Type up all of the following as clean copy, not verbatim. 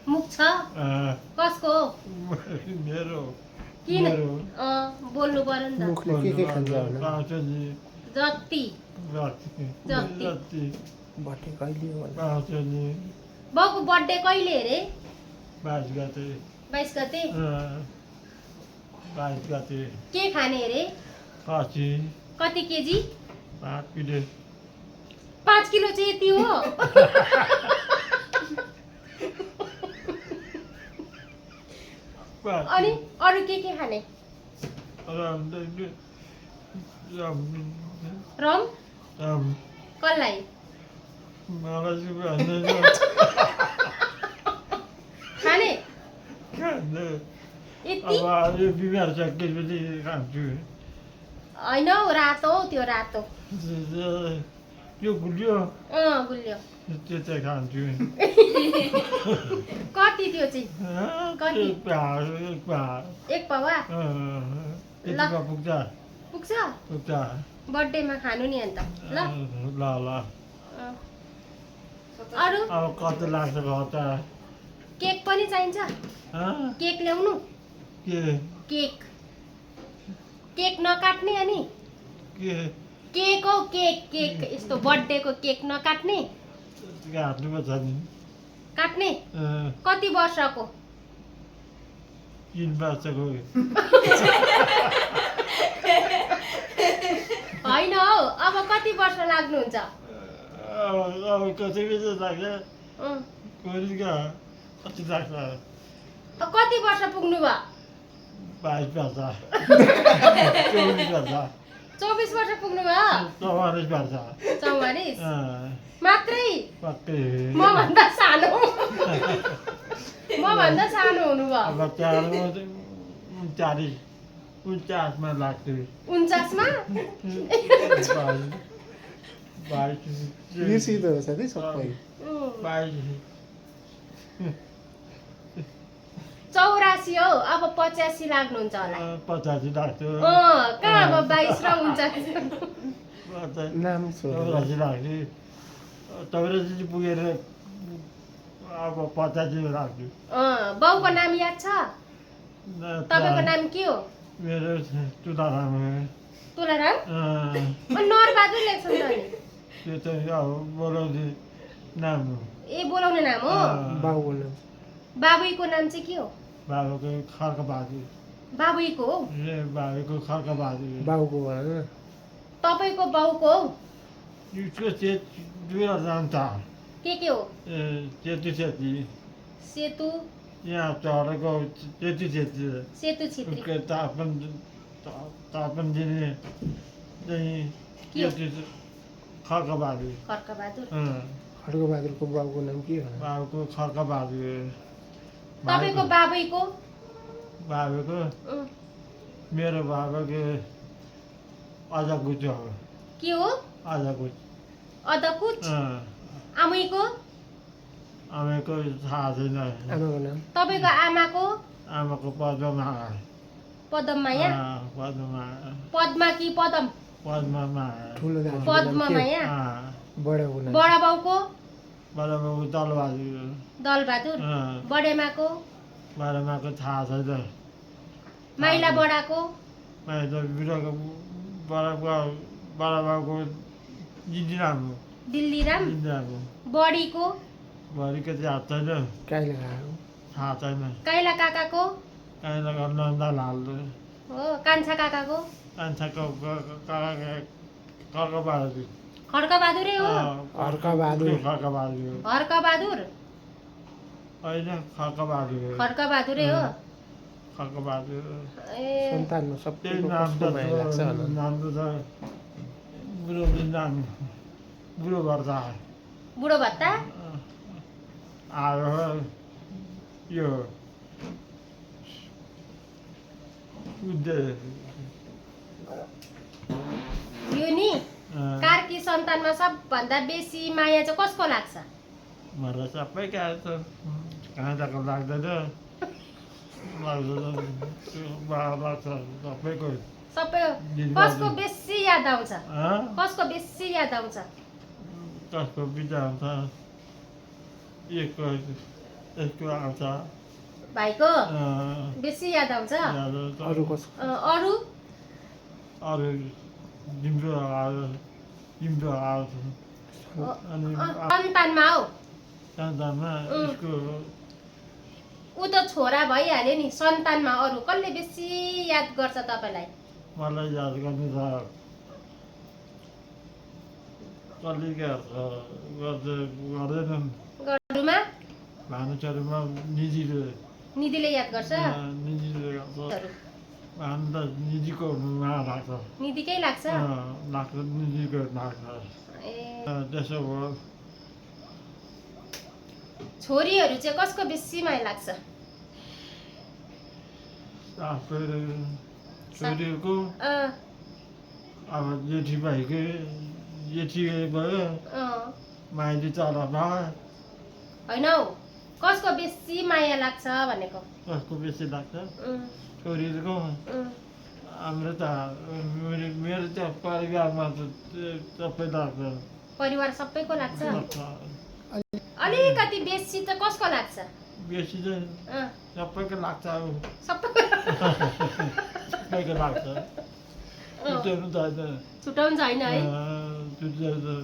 मुख छ कसको मेरो किन बोल्नु पर्यो नि त मुखले के खान्छ होला पाउँछन् जति जति बर्थडे कहिले हो भने पाउँछन् बाउको बर्थडे कहिले अरे 22 गते 22 गते 22 गते के खाने अरे खसी कति केजी 5 किलो 5 किलो चाहिँ यति हो अनि अरू के खाने रम कसलाई खाने यति बिमार छ त्यसपछि खान्छु होइन हौ रातो हौ त्यो रातो त्यो गुलियो गुलियो त्यो चाहिँ खान्छु कति त्यो चाहिँ कति एक पावा यतिमा पुग्छ पुग्छ पुग्छ बर्थडेमा खानु नि अन्त ल ल ल अरू अब कति लाग्छ खर्च केक पनि चाहिन्छ केक ल्याउनु के केक केक नकाट्ने अनि के केक हौ केक केक यस्तो बर्थडेको केक नकाट्ने काट्नुपर्छ नि काट्ने कति वर्षको 3 वर्षको होइन हौ अब कति वर्ष लाग्नुहुन्छ अब कति बेला लाग्छ कोरिका कति लाग्छ कति वर्ष पुग्नु भयो 22 वर्ष 24 वर्ष 24 वर्ष पुग्नु भयो 44 वर्ष 44 मात्रै पक्कै मभन्दा सानो मभन्दा सानो हुनुभयो अब 49 मा लाग्थ्यो 49 मा बिर्सिँदो रहेछ नि सबै 84 हौ अब 85 लाग्नुहुन्छ होला 85 लाग्थ्यो कहाँ अब 22 र 49 नाम 84 लाग्थ्यो 84 पुगेर अब 85 लाग्थ्यो बाउको नाम याद छ तपाईँको नाम के हो मेरो तुलाराम तुलाराम नरबहादुर लेख्छ नि त्यो चाहिँ अब बोलाउने नाम हो ए बोलाउने नाम हो बाउको नाम बाबुईको नाम चाहिँ के हो बाबाको खड्कबहादुर बाबुईको हो बाबाको खड्कबहादुर बाउको भन न तपाईँको बाउको हो उसको दुईवटा नाम छ के हो सेतु छेत्री सेतु यहाँ चढेको सेतु छेत्री सेतु छेत्री उसको तापन दिने चाहिँ सेतु खड्कबहादुर खड्कबहादुर खड्कबहादुरको बाउको नाम के हो बाबाको खड्कबहादुर तपाईँको बाबुईको बाबाको मेरो बाबाको अजकुच हो के हो अजकुच अदकुच आमैको आमाको थाहा छैन आमाको नाम तपाईँको आमाको आमाको पद्ममाया पदममाया पद्ममाया पद्मा कि पदम पद्ममाया ठुलो दाजुको नाम के हो? पद्ममाया बडाको नाम बडा बाउको बडाबाबु दलबहादुर दलबहादुर बडेमाको बडामाको थाहा छैन माइला बडाको माइला बिराको बडाबाबुको जिन्दिराम हो दिल्लीराम जिन्दिराम हो बडीको भरिको चाहिँ हात छैन काइला खाएको थाहा छैन काइला काकाको काइला नन्दलाल हो कान्छा काकाको कान्छाको खड्कबहादुर खड्कबहादुरै हो हर्कबहादुर खड्कबहादुर हर्कबहादुर होइन खड्कबहादुर खड्कबहादुरै हो खड्कबहादुर ए सन्तानमा त्यही सबैको नाम कस्तो माया लाग्छ होला नाम त बुढो नाम बुढो गर्छ बुढो भत्ता आयो यो यो नि कार्की सन्तानमा सबभन्दा बेसी माया चाहिँ कसको लाग्छ मलाई सबै काँटाको लाग्दैन लाग्छ सबैको सबै कसको बेसी याद आउँछ कसको बेसी याद आउँछ कसको बिदा हुन्छ एकको यसको आउँछ भाइको अँ, बेसी याद आउँछ याद आउँछ। अरू कसको अरू अरू तिम्रो आउँछ तिम्रो आउँछ अनि सन्तानमा हौ सन्तानमा यसको ऊ त छोरा भइहाल्यो नि सन्तानमा अरू कसले बेसी याद गर्छ तपाईँलाई मलाई याद गर्नु त कसले गर्दैनन् गरुमा भानुचरीमा निधिले याद गर्छ निजीले गर्छ भानु त निजीको मा लाग्छ निधिकै लाग्छ लाग्छ निजीको लाग्छ ए त्यसो भयो छोरीहरू चाहिँ कसको बेसी माया लाग्छ छोरीहरूको अँ, अब जेठी भाइको जेठी भयो अँ। माइली चला भयो होइन हौ कसको बेसी माया लाग्छ भनेको कसको बेसी लाग्छ उम्, छोरीहरूको उम्। हाम्रो त मेरो त परिवारमा त सबै लाग्छ परिवार सबैको लाग्छ लाग्छ। अलिकति बेसी त कसको लाग्छ बेसी चाहिँ अँ, सबैको लाग्छ अब सबै सबैको लाग्छ छुट्याउनु त होइन छुट्याउनु छैन है छुट्याउनु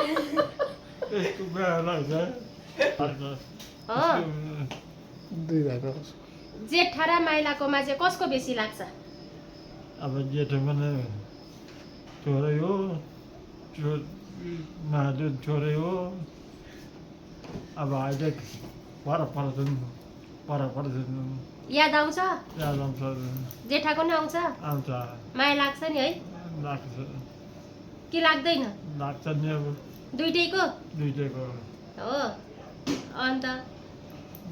यसको बिहा लाग्छ लाग्छ। अँ, दुई भाइमा कसको जेठा र माइलाकोमा चाहिँ कसको बेसी लाग्छ अब जेठो पनि छोरै हो महादेव छोरै हो अब अहिले पर पर्छन् याद आउँछ याद आउँछ जेठाको नि आउँछ आउँछ माया लाग्छ नि है लाग्छ कि लाग्दैन लाग्छ नि अब दुइटैको दुइटैको हो अन्त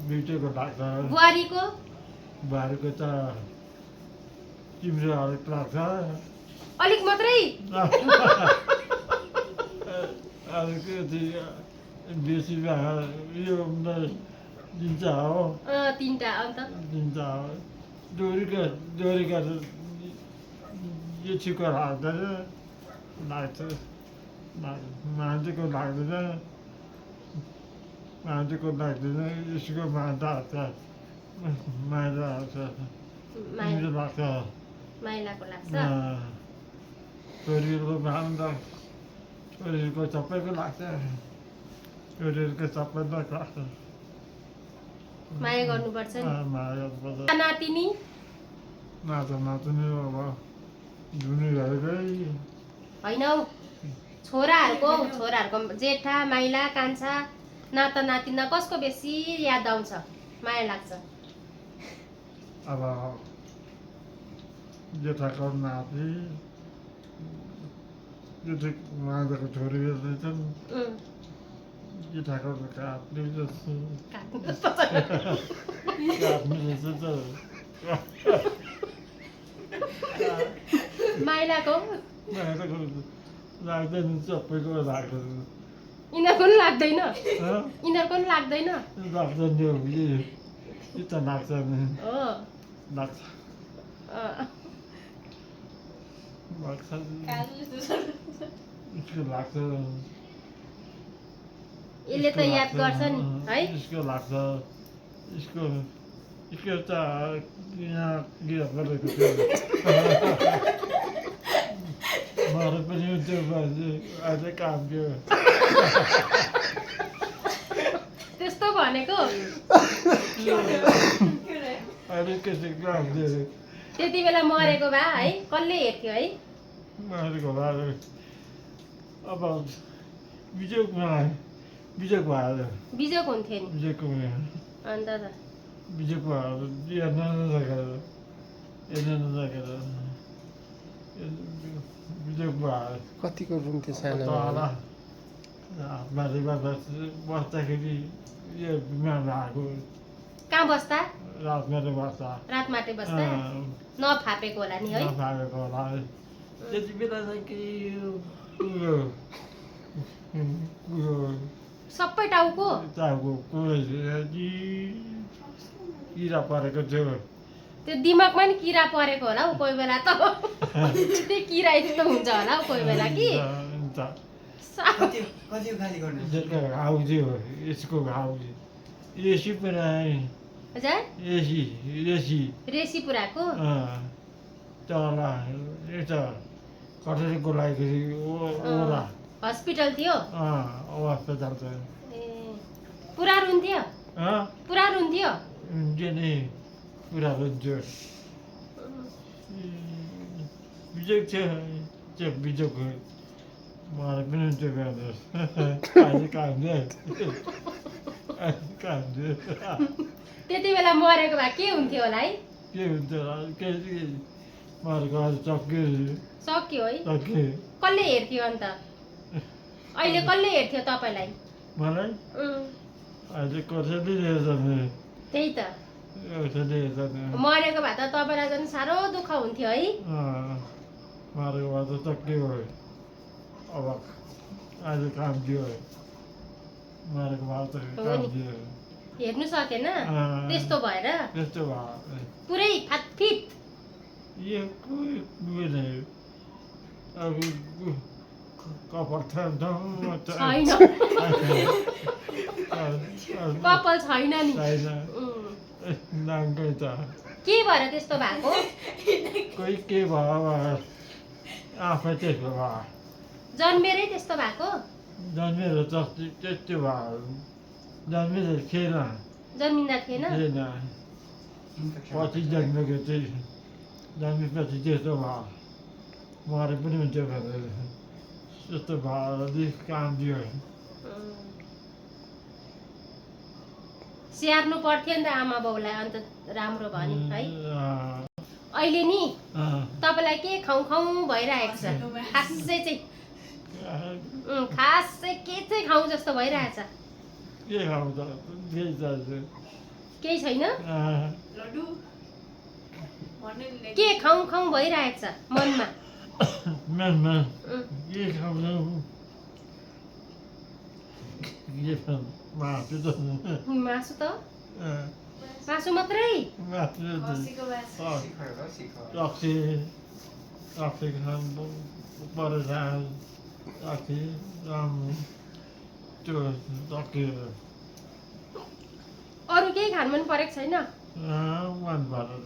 दुइटैको लाग्छ बुहारीको बुहारीको त तिम्रो अलिक लाग्छ अलिक मात्रै अलिकति बेसी यो दिन्छ हो तिनवटा अन्त दिन्छ हो डोरीको जेठीको लाग्दैन लाग्छ मान्छेको लाग्दैन यसको मान्छे आउँछ मान्छे आउँछ तिम्रो लाग्छ माइलाको लाग्छ छोरीहरूको भान त छोरीहरूको सबैको लाग्छ छोरीहरूको सबैलाई लाग्छ माया गर्नुपर्छ नि माया पर्छ नातिनी नाच्ने अब धुनी भएकै होइन हौ छोराहरूको जेठा माइला कान्छा नाता नातिना कसको बेसी याद आउँछ माया लाग्छ अब जेठाको नाति जेठी मान्छेको छोरी रहेछन् उम्, जेठाको काट्ने जस्तो काट्नु काट्ने जस्तो त माइलाको मान्छेको लाग्दैन सबैको लाग्दैन यिनीहरूको पनि लाग्दैन हँ? यिनीहरूको पनि लाग्दैन लाग्छ नि अब यो त लाग्छ नि हो लाग्छ अँ, लाग्छ यसको लाग्छ यसले त याद गर्छ नि है यसको लाग्छ यसको त यहाँ गिर गरेको थियो मरे पनि त्यो मान्छे अझै काम थियो त्यस्तो भनेको अहिले कसै काम थियो त्यति बेला मरेको भए है कसले हेर्थ्यो है मरेको भए अब बिजोक भयो बिजोक हुन्थ्यो नि बिजोकको अन्त त बिजोक भयो हेर्न नसकेर बिजोक भयो कतिको रुम थियो सानो तल बारीमा बस्दाखेरि यो बिमार भएको कहाँ बस्दा रातमाटे बस्दा रातमाटे बस्दा नफापेको होला नि है नफालेको होला त्यति बेला चाहिँ केही उयो सबै टाउको टाउको किरा परेको थियो त्यो दिमागमा नि किरा परेको होला हौ कोही बेला त त्यो किरा यस्तो हुन्छ होला हौ कोही बेला कि हुन्छ सा- कति खाली गर्नु यसको घाउ थियो यसको घाउ एसी पुऱ्याएँ हजुर एसी रेसी पुराको तल यता कठरीको लागि ओरा हस्पिटल थियो अस्पताल छ ए पुरा रुन्थ्यो पुरा रुन्थ्यो हुन्छ नि पुरा रुन्थ्यो बिजोग थियो त्यो बिजोग मलाई पनि त्यो अहिले काम त्यति बेला मरेको भए के हुन्थ्यो होला है के हुन्छ के मरेको सक्यो सक्यो है सक्यो कसले हेर्थ्यो अन्त अहिले कसले हेर्थ्यो तपाईँलाई मलाई अहिले कसैले हेर्दैन त्यही त कसैले हेर्दैन मरेको भए त तपाईँलाई झन् साह्रो दुःख हुन्थ्यो है मरेको भए त सक्यो अब अहिले काम दियो मरेको भए त काम दियो हेर्नु सकेन त्यस्तो भएर त्यस्तो भयो पुरै फातफित यो कुनै अब कपाल छैन छैन कपाल छैन नि नाङ्गै त के भएर त्यस्तो भएको कोही के भयो आफै त्यस्तो भयो जन्मेरै त्यस्तो भएको जन्मेर त्यस्तो भयो जन्मेर थिएन जन्मिँदा थिएन पछि जन्मेको चाहिँ जन्मेपछि त्यस्तो भयो मरे पनि हुन्छ भनेर त्यस्तो भयो काम दियो स्याहार्नु पर्थ्यो नि त आमा बाउलाई अन्त राम्रो भयो नि है अहिले नि तपाईँलाई के खाउँ खाउँ भइरहेको छ खासै चाहिँ खासै के चाहिँ खाउँ जस्तो भइरहेछ के खाउँ त केही छैन के खाउँ खाउँ भइरहेको छ मनमा के खाउँ मासु त मासु मात्रै रक्सी खानु परेर रक्सी त्यो सकियो अरू केही खानु मन परेको छैन मन परेर